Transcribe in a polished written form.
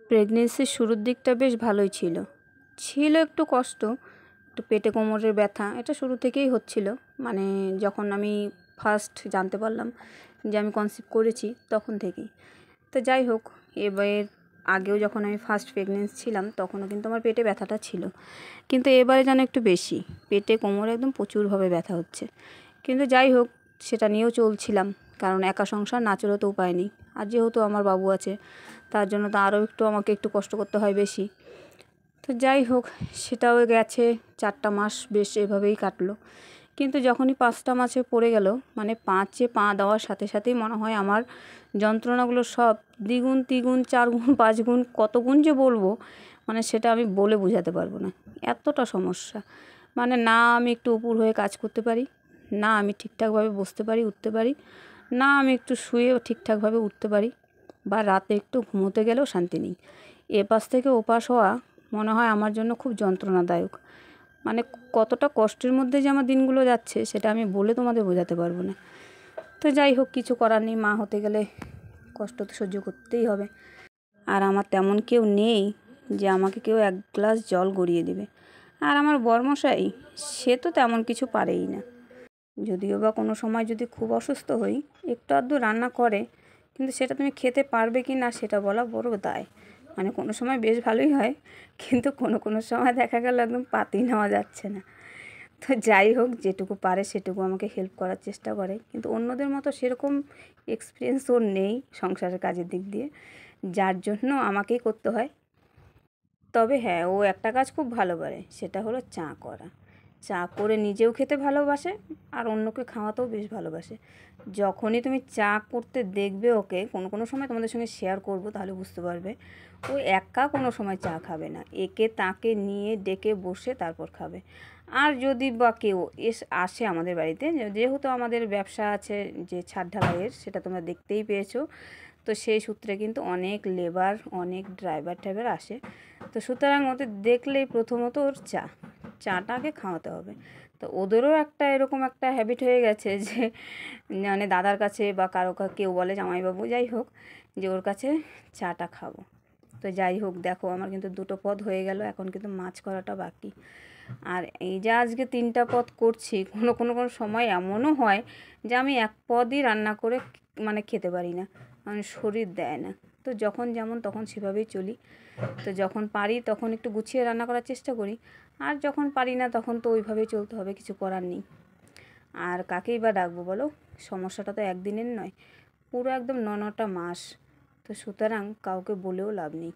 প্রেগনেন্সির শুরুর দিকটা বেশ ভালোই ছিল। ছিল একটু কষ্ট, একটু পেটে কোমরের ব্যথা, এটা শুরু থেকেই হচ্ছিল। মানে যখন আমি ফার্স্ট জানতে পারলাম যে আমি কনসিভ করেছি তখন থেকেই। তো যাই হোক, এবার আগেও যখন আমি ফার্স্ট প্রেগনেন্ট ছিলাম তখনও কিন্তু আমার পেটে ব্যথাটা ছিল, কিন্তু এবারে যেন একটু বেশি পেটে কোমরে একদম প্রচুরভাবে ব্যথা হচ্ছে। কিন্তু যাই হোক, সেটা নিয়েও চলছিলাম, কারণ একা সংসার না চলে তো উপায় নেই। আর যেহেতু আমার বাবু আছে তার জন্য তো আরও একটু আমাকে একটু কষ্ট করতে হয় বেশি। তো যাই হোক, সেটাও গেছে 4টা মাস বেশ এভাবেই কাটলো। কিন্তু যখনই 5টা মাসে পড়ে গেল, মানে 5-এ পা দেওয়ার সাথে সাথেই মনে হয় আমার যন্ত্রণাগুলো সব দ্বিগুণ তিগুণ 4 গুণ 5 গুণ, কত গুণ যে বলবো, মানে সেটা আমি বলে বোঝাতে পারবো না। এতটা সমস্যা, মানে না আমি একটু উপুর হয়ে কাজ করতে পারি, না আমি ঠিকঠাকভাবে বসতে পারি উঠতে পারি, না আমি একটু শুয়েও ঠিকঠাকভাবে উঠতে পারি, বা রাতে একটু ঘুমোতে গেলেও শান্তি নেই। এপাশ থেকে ওপাশ হওয়া মনে হয় আমার জন্য খুব যন্ত্রণাদায়ক। মানে কতটা কষ্টের মধ্যে যে আমার দিনগুলো যাচ্ছে সেটা আমি বলে তোমাদের বোঝাতে পারবো না। তো যাই হোক, কিছু করার নেই, মা হতে গেলে কষ্ট তো সহ্য করতেই হবে। আর আমার তেমন কেউ নেই যে আমাকে কেউ 1 গ্লাস জল গড়িয়ে দেবে। আর আমার বরমশাই, সে তো তেমন কিছু পারেই না। যদিও বা কোনো সময় যদি খুব অসুস্থ হই, একটু আধটু রান্না করে, কিন্তু সেটা তুমি খেতে পারবে কি না সেটা বলা বড় দায়। মানে কোনো সময় বেশ ভালোই হয়, কিন্তু কোনো সময় দেখা গেল একদম পাতেই নেওয়া যাচ্ছে না। তো যাই হোক, যেটুকু পারে সেটুকু আমাকে হেল্প করার চেষ্টা করে, কিন্তু অন্যদের মতো সেরকম এক্সপিরিয়েন্স ওর নেই সংসারের কাজের দিক দিয়ে, যার জন্য আমাকেই করতে হয়। তবে হ্যাঁ, ও একটা কাজ খুব ভালো পারে, সেটা হলো চা করা। চা করে নিজেও খেতে ভালোবাসে, আর অন্যকে খাওয়াতেও বেশ ভালোবাসে। যখনই তুমি চা করতে দেখবে ওকে, কোনো সময় তোমাদের সঙ্গে শেয়ার করব, তাহলে বুঝতে পারবে। ও একা কোনো সময় চা খাবে না, একে তাকে নিয়ে ডেকে বসে তারপর খাবে। আর যদি বা কেউ আসে আমাদের বাড়িতে, যেহেতু আমাদের ব্যবসা আছে যে ছাদ ঢালাইয়ের, সেটা তোমরা দেখতেই পেয়েছো, তো সেই সূত্রে কিন্তু অনেক লেবার, অনেক ড্রাইভার টাইভার আসে। তো সুতরাং ওদের দেখলেই প্রথমত ওর চাটাকে খাওয়াতে হবে। তো ওদেরও একটা এরকম একটা হ্যাবিট হয়ে গেছে যে, মানে দাদার কাছে বা কারো কেউ বলে জামাইবাবু, যাই হোক, যে ওর কাছে চাটা খাবো। তো যাই হোক, দেখো আমার কিন্তু 2টো পদ হয়ে গেল, এখন কিন্তু মাছ করাটা বাকি। আর এই যে আজকে 3টা পদ করছি, কোনো সময় এমনও হয় যে আমি 1 পদই রান্না করে মানে খেতে পারি না, মানে শরীর দেয় না। তো যখন যেমন তখন সেভাবেই চলি। তো যখন পারি তখন একটু গুছিয়ে রান্না করার চেষ্টা করি, আর যখন পারি না তখন তো ওইভাবেই চলতে হবে, কিছু করার নেই। আর কাকেই বা ডাকবো বলো, সমস্যাটা তো একদিনের নয়, পুরো একদম 9টা মাস। তো সুতরাং কাউকে বলেও লাভ নেই।